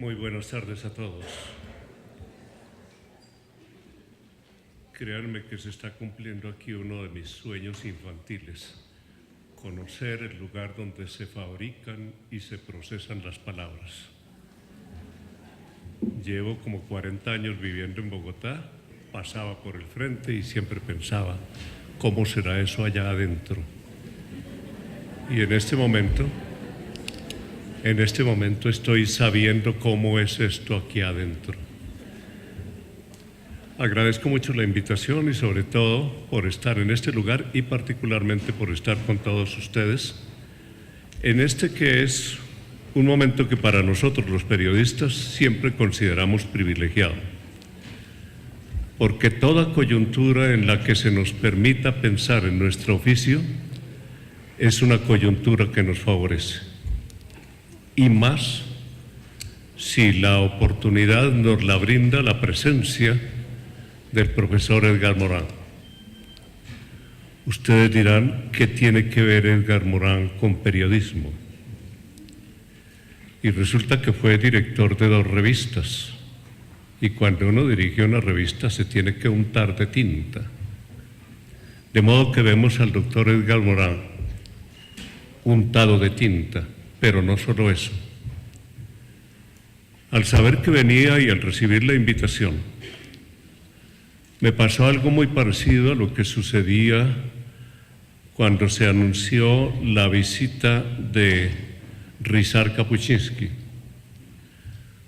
Muy buenas tardes a todos. Créanme que se está cumpliendo aquí uno de mis sueños infantiles, conocer el lugar donde se fabrican y se procesan las palabras. Llevo como 40 años viviendo en Bogotá, pasaba por el frente y siempre pensaba, ¿cómo será eso allá adentro? Y en este momento estoy sabiendo cómo es esto aquí adentro. Agradezco mucho la invitación y sobre todo por estar en este lugar y particularmente por estar con todos ustedes en este que es un momento que para nosotros los periodistas siempre consideramos privilegiado, porque toda coyuntura en la que se nos permita pensar en nuestro oficio es una coyuntura que nos favorece. Y más si la oportunidad nos la brinda la presencia del profesor Edgar Morán. Ustedes dirán, ¿qué tiene que ver Edgar Morán con periodismo? Y resulta que fue director de 2 revistas. Y cuando uno dirige una revista se tiene que untar de tinta. De modo que vemos al doctor Edgar Morán untado de tinta. Pero no solo eso. Al saber que venía y al recibir la invitación, me pasó algo muy parecido a lo que sucedía cuando se anunció la visita de Ryszard Kapuscinski.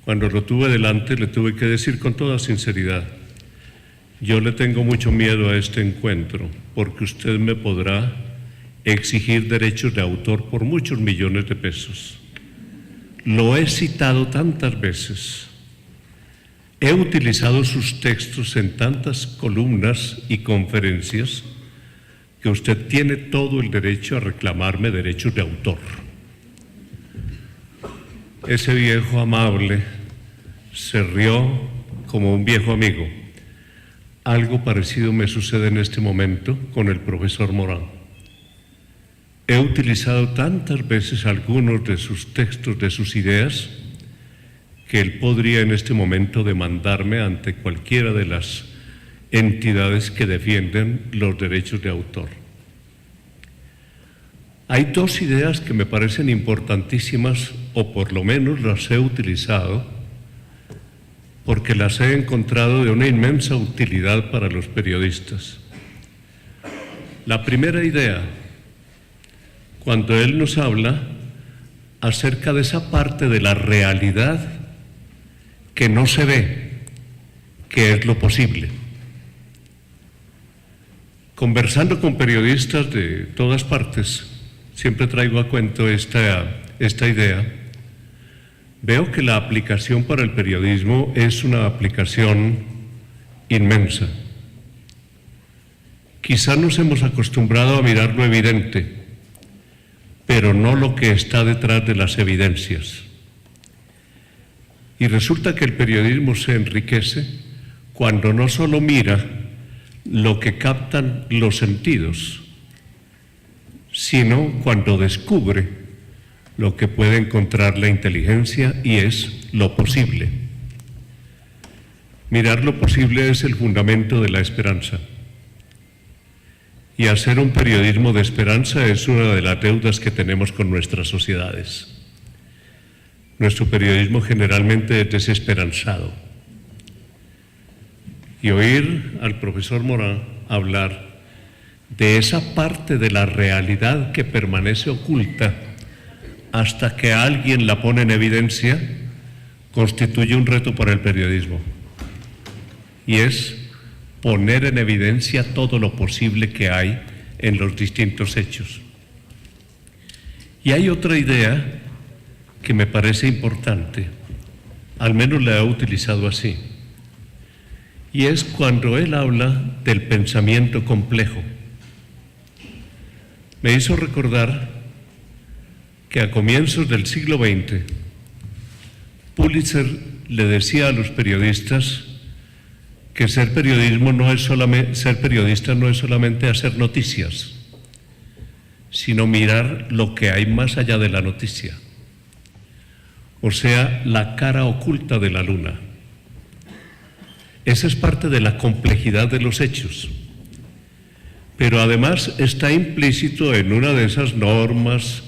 Cuando lo tuve delante, le tuve que decir con toda sinceridad, yo le tengo mucho miedo a este encuentro, porque usted me podrá exigir derechos de autor por muchos millones de pesos. Lo he citado tantas veces, he utilizado sus textos en tantas columnas y conferencias que usted tiene todo el derecho a reclamarme derechos de autor. Ese viejo amable se rió como un viejo amigo. Algo parecido me sucede en este momento con el profesor Morán. He utilizado tantas veces algunos de sus textos, de sus ideas, que él podría en este momento demandarme ante cualquiera de las entidades que defienden los derechos de autor. Hay 2 ideas que me parecen importantísimas, o por lo menos las he utilizado, porque las he encontrado de una inmensa utilidad para los periodistas. La primera idea, cuando él nos habla acerca de esa parte de la realidad que no se ve, que es lo posible. Conversando con periodistas de todas partes, siempre traigo a cuento esta idea, veo que la aplicación para el periodismo es una aplicación inmensa. Quizá nos hemos acostumbrado a mirar lo evidente, pero no lo que está detrás de las evidencias. Y resulta que el periodismo se enriquece cuando no solo mira lo que captan los sentidos, sino cuando descubre lo que puede encontrar la inteligencia y es lo posible. Mirar lo posible es el fundamento de la esperanza. Y hacer un periodismo de esperanza es una de las deudas que tenemos con nuestras sociedades. Nuestro periodismo generalmente es desesperanzado. Y oír al profesor Morán hablar de esa parte de la realidad que permanece oculta hasta que alguien la pone en evidencia, constituye un reto para el periodismo. Y es poner en evidencia todo lo posible que hay en los distintos hechos. Y hay otra idea que me parece importante, al menos la he utilizado así, y es cuando él habla del pensamiento complejo. Me hizo recordar que a comienzos del siglo XX, Pulitzer le decía a los periodistas que ser periodista no es solamente hacer noticias, sino mirar lo que hay más allá de la noticia. o sea, la cara oculta de la luna. Esa es parte de la complejidad de los hechos. Pero además está implícito en una de esas normas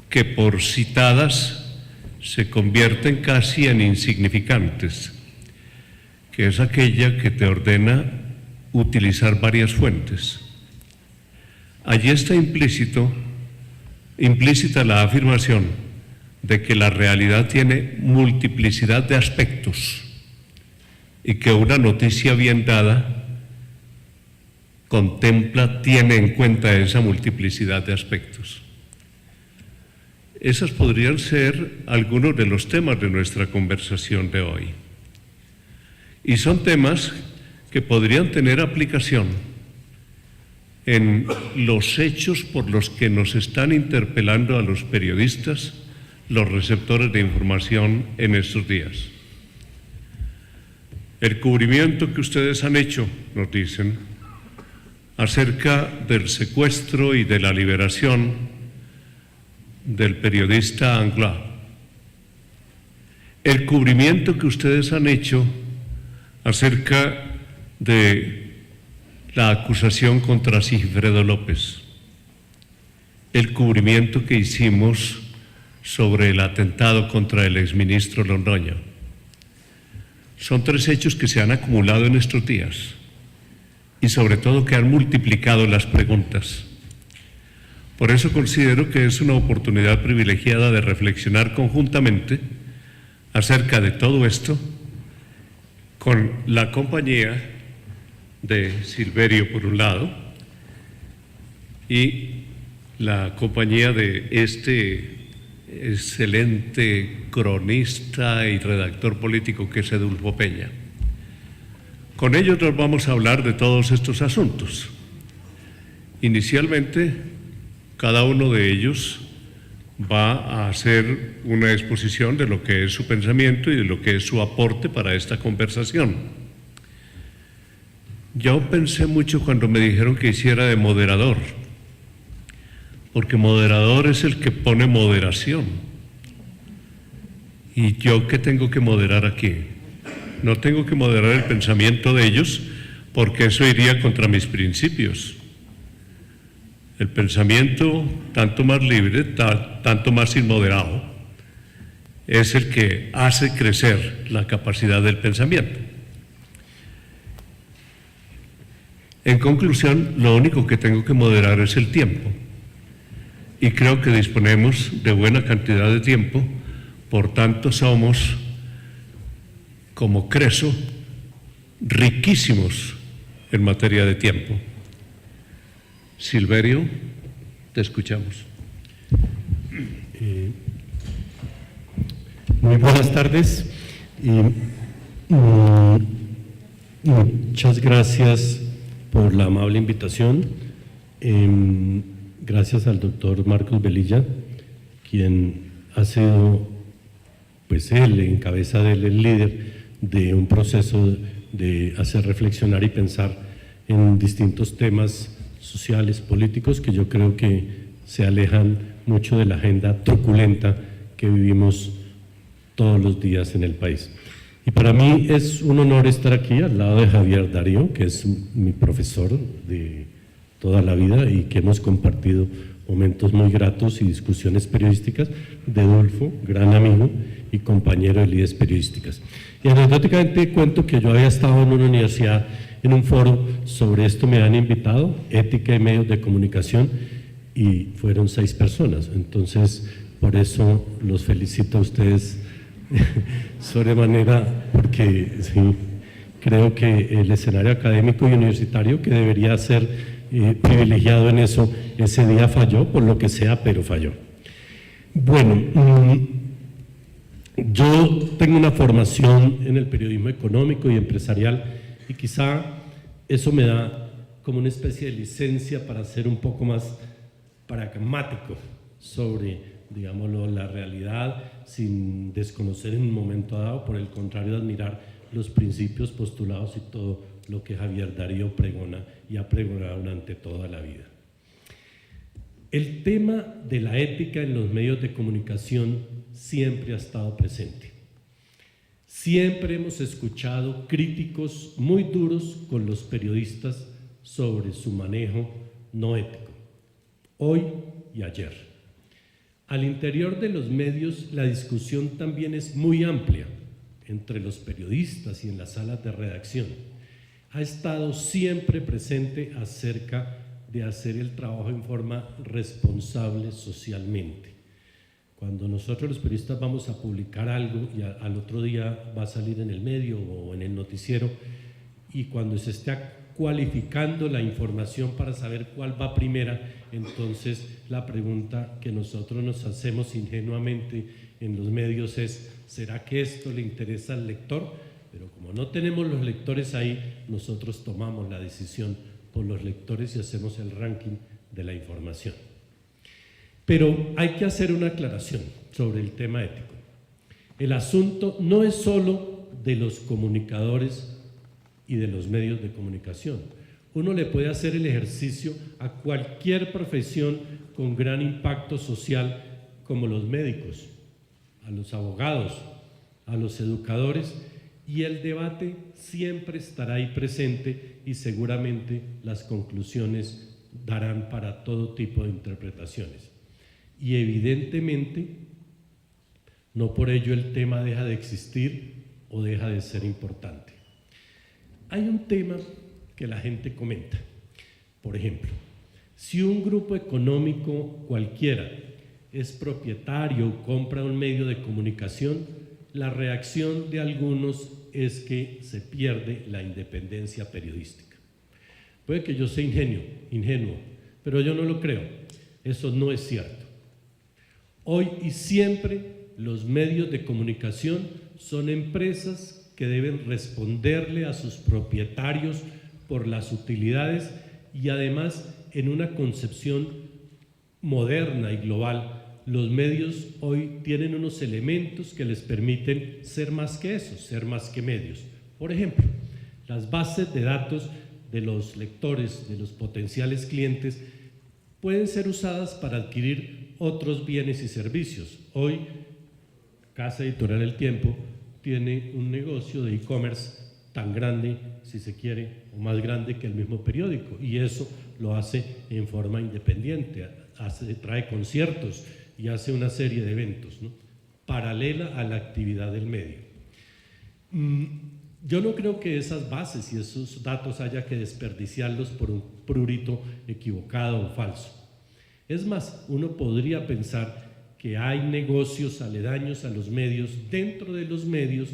que por citadas se convierten casi en insignificantes, que es aquella que te ordena utilizar varias fuentes. Allí está implícita la afirmación de que la realidad tiene multiplicidad de aspectos y que una noticia bien dada tiene en cuenta esa multiplicidad de aspectos. Esos podrían ser algunos de los temas de nuestra conversación de hoy. Y son temas que podrían tener aplicación en los hechos por los que nos están interpelando a los periodistas, los receptores de información en estos días. El cubrimiento que ustedes han hecho, nos dicen, acerca del secuestro y de la liberación del periodista Anglais. El cubrimiento que ustedes han hecho acerca de la acusación contra Sigfredo López. El cubrimiento que hicimos sobre el atentado contra el exministro Londoño. Son 3 hechos que se han acumulado en estos días y sobre todo que han multiplicado las preguntas. Por eso considero que es una oportunidad privilegiada de reflexionar conjuntamente acerca de todo esto con la compañía de Silverio por un lado y la compañía de este excelente cronista y redactor político que es Edulfo Peña. Con ellos nos vamos a hablar de todos estos asuntos. Inicialmente, cada uno de ellos va a hacer una exposición de lo que es su pensamiento y de lo que es su aporte para esta conversación. Yo pensé mucho cuando me dijeron que hiciera de moderador, porque moderador es el que pone moderación. ¿Y yo qué tengo que moderar aquí? No tengo que moderar el pensamiento de ellos, porque eso iría contra mis principios. El pensamiento, tanto más libre, tanto más inmoderado, es el que hace crecer la capacidad del pensamiento. En conclusión, lo único que tengo que moderar es el tiempo. Y creo que disponemos de buena cantidad de tiempo, por tanto somos, como Creso, riquísimos en materia de tiempo. Silverio, te escuchamos. Muy buenas tardes. Muchas gracias por la amable invitación. Gracias al doctor Marcos Velilla, quien ha sido, pues él, en cabeza de él, el líder de un proceso de hacer reflexionar y pensar en distintos temas sociales, políticos, que yo creo que se alejan mucho de la agenda truculenta que vivimos todos los días en el país. Y para mí es un honor estar aquí al lado de Javier Darío, que es mi profesor de toda la vida y que hemos compartido momentos muy gratos y discusiones periodísticas, de Edulfo, gran amigo y compañero de líderes periodísticas. Y anecdóticamente cuento que yo había estado en una universidad, en un foro sobre esto, me han invitado, ética y medios de comunicación, y fueron 6 personas. Entonces, por eso los felicito a ustedes sobremanera, porque sí, creo que el escenario académico y universitario, que debería ser privilegiado en eso, ese día falló, por lo que sea, pero falló. Bueno, yo tengo una formación en el periodismo económico y empresarial, y quizá eso me da como una especie de licencia para ser un poco más pragmático sobre, digámoslo, la realidad, sin desconocer en un momento dado, por el contrario, admirar los principios postulados y todo lo que Javier Darío pregona y ha pregonado durante toda la vida. El tema de la ética en los medios de comunicación siempre ha estado presente. Siempre hemos escuchado críticos muy duros con los periodistas sobre su manejo no ético, hoy y ayer. Al interior de los medios la discusión también es muy amplia entre los periodistas y en las salas de redacción. Ha estado siempre presente acerca de hacer el trabajo en forma responsable socialmente. Cuando nosotros los periodistas vamos a publicar algo y al otro día va a salir en el medio o en el noticiero, y cuando se está cualificando la información para saber cuál va primera, entonces la pregunta que nosotros nos hacemos ingenuamente en los medios es: ¿será que esto le interesa al lector? Pero como no tenemos los lectores ahí, nosotros tomamos la decisión por los lectores y hacemos el ranking de la información. Pero hay que hacer una aclaración sobre el tema ético. El asunto no es solo de los comunicadores y de los medios de comunicación. Uno le puede hacer el ejercicio a cualquier profesión con gran impacto social, como los médicos, a los abogados, a los educadores, y el debate siempre estará ahí presente y seguramente las conclusiones darán para todo tipo de interpretaciones. Y evidentemente, no por ello el tema deja de existir o deja de ser importante. Hay un tema que la gente comenta. Por ejemplo, si un grupo económico cualquiera es propietario o compra un medio de comunicación, la reacción de algunos es que se pierde la independencia periodística. Puede que yo sea ingenuo, pero yo no lo creo. Eso no es cierto. Hoy y siempre los medios de comunicación son empresas que deben responderle a sus propietarios por las utilidades, y además en una concepción moderna y global, los medios hoy tienen unos elementos que les permiten ser más que eso, ser más que medios. Por ejemplo, las bases de datos de los lectores, de los potenciales clientes, pueden ser usadas para adquirir otros bienes y servicios. Hoy, Casa Editorial El Tiempo tiene un negocio de e-commerce tan grande, si se quiere, o más grande que el mismo periódico, y eso lo hace en forma independiente, trae conciertos y hace una serie de eventos, ¿no?, paralela a la actividad del medio. Yo no creo que esas bases y esos datos haya que desperdiciarlos por un prurito equivocado o falso. Es más, uno podría pensar que hay negocios aledaños a los medios, dentro de los medios,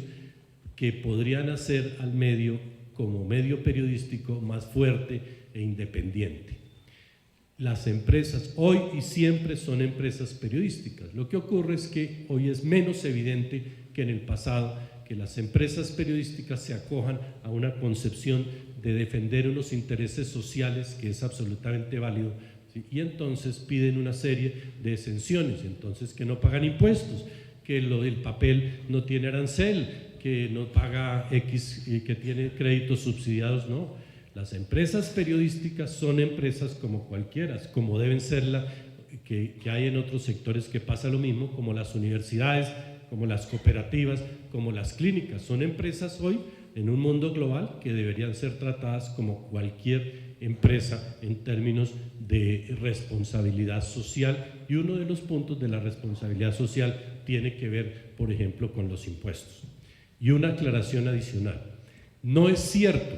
que podrían hacer al medio, como medio periodístico, más fuerte e independiente. Las empresas hoy y siempre son empresas periodísticas. Lo que ocurre es que hoy es menos evidente que en el pasado que las empresas periodísticas se acojan a una concepción de defender unos intereses sociales, que es absolutamente válido, ¿sí?, y entonces piden una serie de exenciones, entonces que no pagan impuestos, que el papel no tiene arancel, que no paga X y que tiene créditos subsidiados. No, las empresas periodísticas son empresas como cualquiera, como deben ser que hay en otros sectores que pasa lo mismo, como las universidades, como las cooperativas, como las clínicas. Son empresas hoy en un mundo global que deberían ser tratadas como cualquier empresa en términos de responsabilidad social, y uno de los puntos de la responsabilidad social tiene que ver, por ejemplo, con los impuestos. Y una aclaración adicional: no es cierto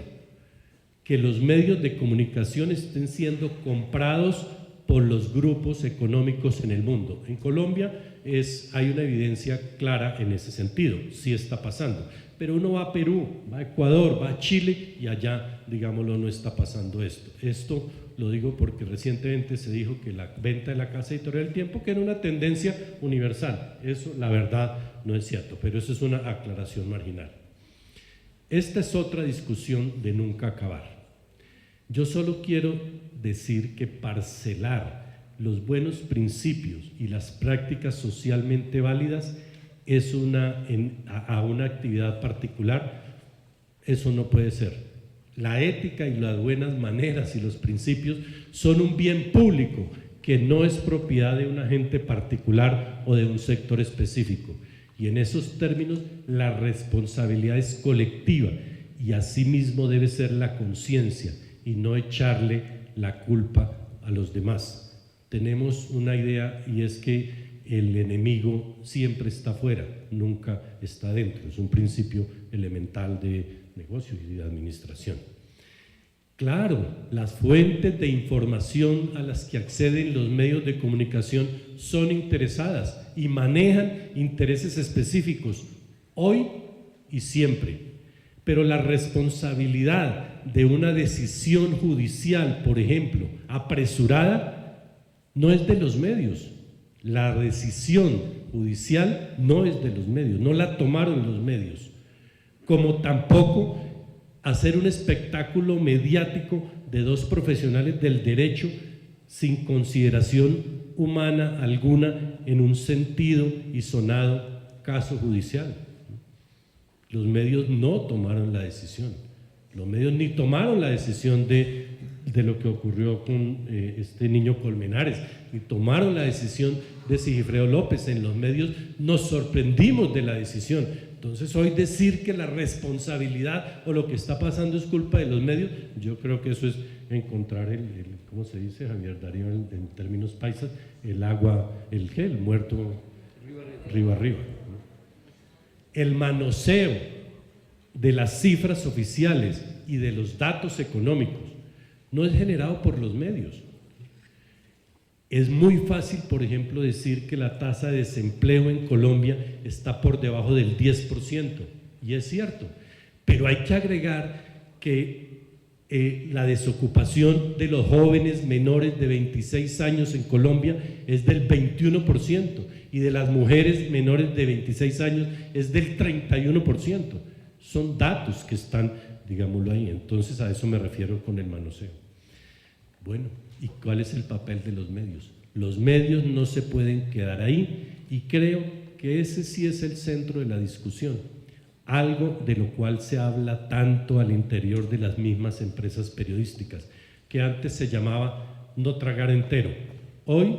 que los medios de comunicación estén siendo comprados por los grupos económicos en el mundo. En Colombia hay una evidencia clara en ese sentido, sí está pasando, pero uno va a Perú, va a Ecuador, va a Chile, y allá, digámoslo, no está pasando esto. Esto lo digo porque recientemente se dijo que la venta de la Casa Editorial El Tiempo, que era una tendencia universal. Eso, la verdad, no es cierto, pero eso es una aclaración marginal. Esta es otra discusión de nunca acabar. Yo solo quiero decir que parcelar los buenos principios y las prácticas socialmente válidas es a una actividad particular, eso no puede ser. La ética y las buenas maneras y los principios son un bien público que no es propiedad de un agente particular o de un sector específico. Y en esos términos la responsabilidad es colectiva y asimismo debe ser la conciencia y no echarle la culpa a los demás. Tenemos una idea y es que el enemigo siempre está afuera, nunca está dentro. Es un principio elemental de negocio y de administración. Claro, las fuentes de información a las que acceden los medios de comunicación son interesadas y manejan intereses específicos, hoy y siempre. Pero la responsabilidad de una decisión judicial, por ejemplo, apresurada, no es de los medios. La decisión judicial no es de los medios, no la tomaron los medios. Como tampoco hacer un espectáculo mediático de dos profesionales del derecho sin consideración humana alguna en un sentido y sonado caso judicial. Los medios no tomaron la decisión, los medios ni tomaron la decisión de lo que ocurrió con este niño Colmenares, ni tomaron la decisión de Sigifredo López. En los medios nos sorprendimos de la decisión. Entonces hoy decir que la responsabilidad o lo que está pasando es culpa de los medios, yo creo que eso es encontrar ¿cómo se dice, Javier Darío, en términos paisas? El agua, el muerto río arriba. El manoseo de las cifras oficiales y de los datos económicos no es generado por los medios. Es muy fácil, por ejemplo, decir que la tasa de desempleo en Colombia está por debajo del 10%, y es cierto, pero hay que agregar que la desocupación de los jóvenes menores de 26 años en Colombia es del 21%, y de las mujeres menores de 26 años es del 31%. Son datos que están, digámoslo ahí. Entonces a eso me refiero con el manoseo. Bueno, ¿y cuál es el papel de los medios? Los medios no se pueden quedar ahí, y creo que ese sí es el centro de la discusión, algo de lo cual se habla tanto al interior de las mismas empresas periodísticas, que antes se llamaba no tragar entero. Hoy,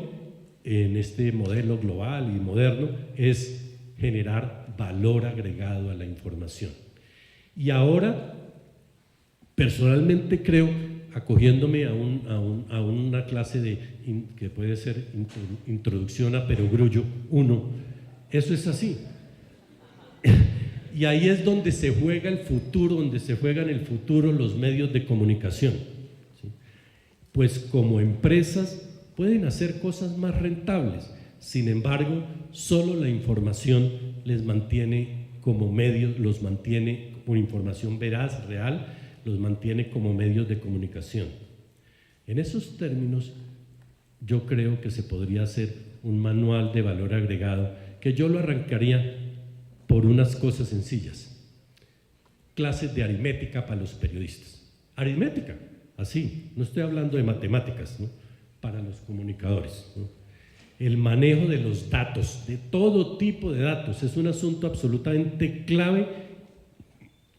en este modelo global y moderno, es generar valor agregado a la información. Y ahora, personalmente creo, acogiéndome a una clase que puede ser Introducción a Perogrullo 1, eso es así. Y ahí es donde se juega el futuro, donde se juegan el futuro los medios de comunicación, ¿sí? Pues como empresas pueden hacer cosas más rentables, sin embargo, solo la información les mantiene como medios, los mantiene como información veraz, real, los mantiene como medios de comunicación. En esos términos, yo creo que se podría hacer un manual de valor agregado, que yo lo arrancaría por unas cosas sencillas. Clases de aritmética para los periodistas. Aritmética, así, no estoy hablando de matemáticas, ¿no? Para los comunicadores, ¿no? El manejo de los datos, de todo tipo de datos, es un asunto absolutamente clave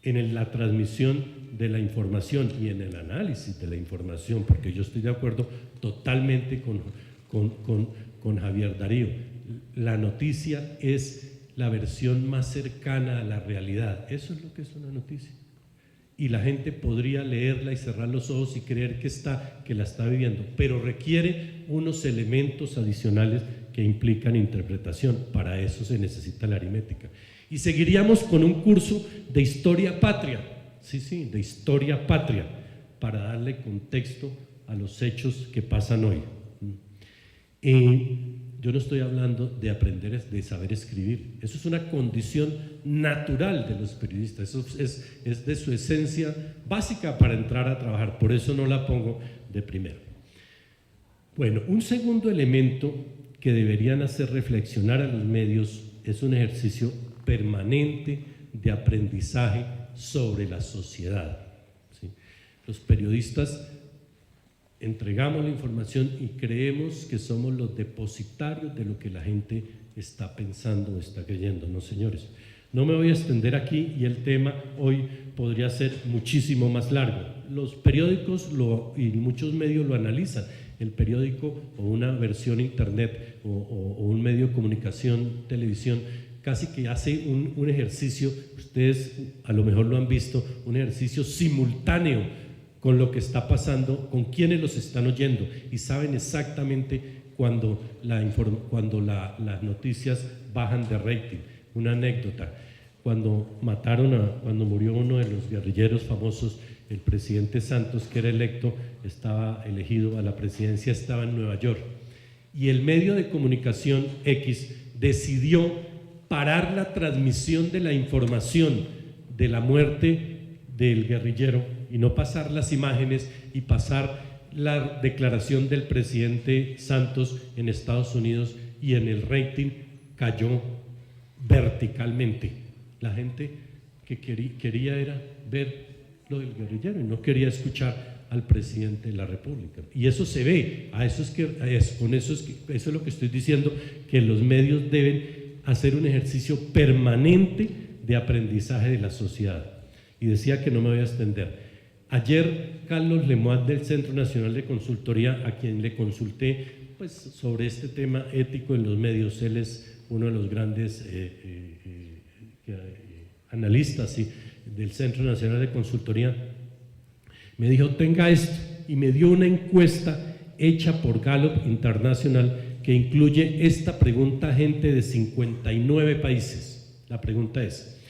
en la transmisión de la información y en el análisis de la información, porque yo estoy de acuerdo totalmente con Javier Darío. La noticia es la versión más cercana a la realidad. Eso es lo que es una noticia. Y la gente podría leerla y cerrar los ojos y creer que la está viviendo, pero requiere unos elementos adicionales que implican interpretación. Para eso se necesita la aritmética. Y seguiríamos con un curso de historia patria, sí, de historia patria, para darle contexto a los hechos que pasan hoy. Yo no estoy hablando de aprender, de saber escribir. Eso es una condición natural de los periodistas. Eso es de su esencia básica para entrar a trabajar. Por eso no la pongo de primero. Bueno, un segundo elemento que deberían hacer reflexionar a los medios es un ejercicio permanente de aprendizaje sobre la sociedad, ¿sí? Los periodistas entregamos la información y creemos que somos los depositarios de lo que la gente está pensando o está creyendo. No, señores, no me voy a extender aquí y el tema hoy podría ser muchísimo más largo. Los periódicos y muchos medios lo analizan. El periódico o una versión internet o un medio de comunicación, televisión, casi que hace un ejercicio, ustedes a lo mejor lo han visto, un ejercicio simultáneo con lo que está pasando, con quienes los están oyendo, y saben exactamente cuando las noticias bajan de rating. Una anécdota: cuando murió uno de los guerrilleros famosos, el presidente Santos, que era estaba elegido a la presidencia, estaba en Nueva York, y el medio de comunicación X decidió parar la transmisión de la información de la muerte del guerrillero y no pasar las imágenes y pasar la declaración del presidente Santos en Estados Unidos, y en el rating cayó verticalmente. La gente que quería era ver lo del guerrillero y no quería escuchar al presidente de la República. Y eso se ve, eso es lo que estoy diciendo, que los medios deben hacer un ejercicio permanente de aprendizaje de la sociedad. Y decía que no me voy a extender. Ayer Carlos Lemoine, del Centro Nacional de Consultoría, a quien le consulté pues, sobre este tema ético en los medios, él es uno de los grandes analistas del Centro Nacional de Consultoría, me dijo: tenga esto, y me dio una encuesta hecha por Gallup Internacional que incluye esta pregunta a gente de 59 países. La pregunta es: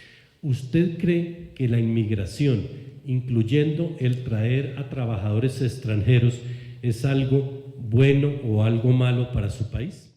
¿usted cree que la inmigración, incluyendo el traer a trabajadores extranjeros, es algo bueno o algo malo para su país?